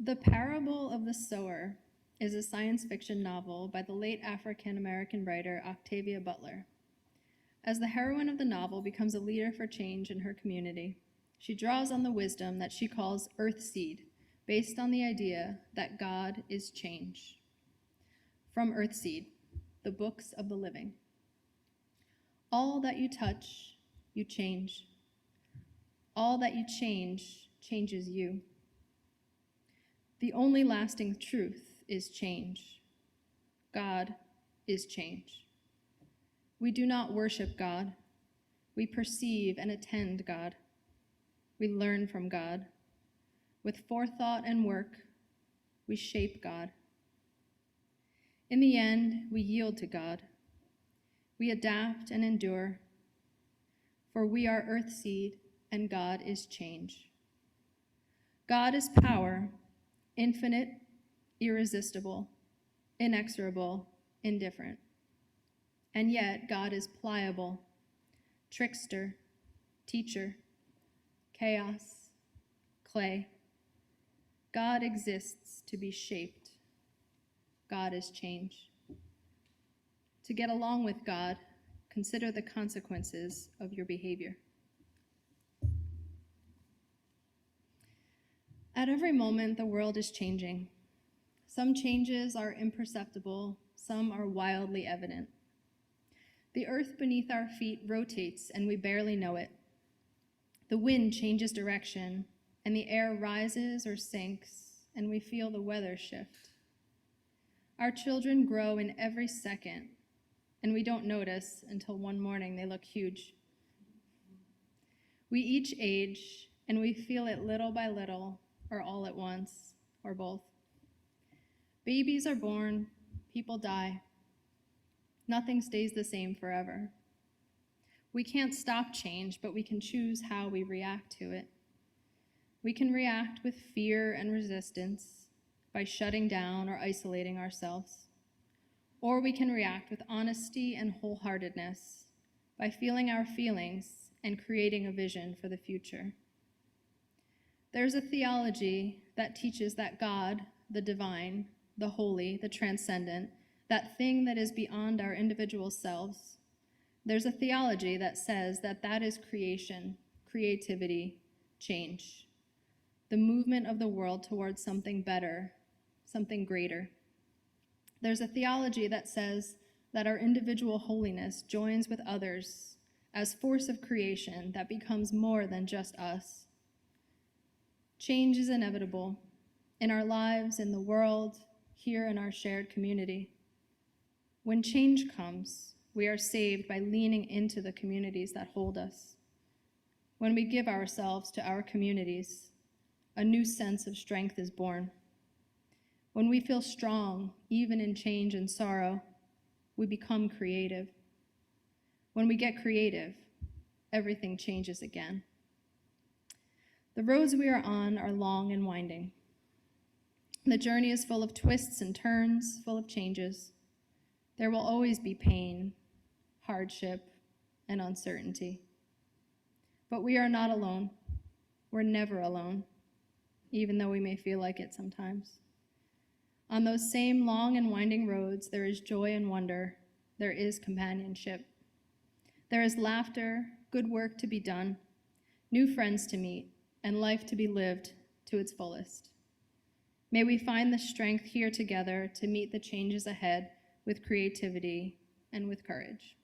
The Parable of the Sower is a science fiction novel by the late African-American writer Octavia Butler. As the heroine of the novel becomes a leader for change in her community, she draws on the wisdom that she calls Earthseed, based on the idea that God is change. From Earthseed, the Books of the Living. All that you touch, you change. All that you change, changes you. The only lasting truth is change. God is change. We do not worship God. We perceive and attend God. We learn from God. With forethought and work, we shape God. In the end, we yield to God. We adapt and endure, for we are Earthseed and God is change. God is power, infinite, irresistible, inexorable, indifferent. And yet God is pliable, trickster, teacher, chaos, clay. God exists to be shaped. God is change. To get along with God, consider the consequences of your behavior. At every moment, the world is changing. Some changes are imperceptible, some are wildly evident. The earth beneath our feet rotates and we barely know it. The wind changes direction and the air rises or sinks and we feel the weather shift. Our children grow in every second and we don't notice until one morning they look huge. We each age and we feel it little by little, or all at once, or both. Babies are born, people die. Nothing stays the same forever. We can't stop change, but we can choose how we react to it. We can react with fear and resistance by shutting down or isolating ourselves. Or we can react with honesty and wholeheartedness by feeling our feelings and creating a vision for the future. There's a theology that teaches that God, the divine, the holy, the transcendent, that thing that is beyond our individual selves, there's a theology that says that that is creation, creativity, change, the movement of the world towards something better, something greater. There's a theology that says that our individual holiness joins with others as force of creation that becomes more than just us. Change is inevitable in our lives, in the world, here in our shared community. When change comes, we are saved by leaning into the communities that hold us. When we give ourselves to our communities, a new sense of strength is born. When we feel strong, even in change and sorrow, we become creative. When we get creative, everything changes again. The roads we are on are long and winding. The journey is full of twists and turns, full of changes. There will always be pain, hardship, and uncertainty. But we are not alone. We're never alone, even though we may feel like it sometimes. On those same long and winding roads, there is joy and wonder. There is companionship. There is laughter, good work to be done, new friends to meet, and life to be lived to its fullest. May we find the strength here together to meet the changes ahead with creativity and with courage.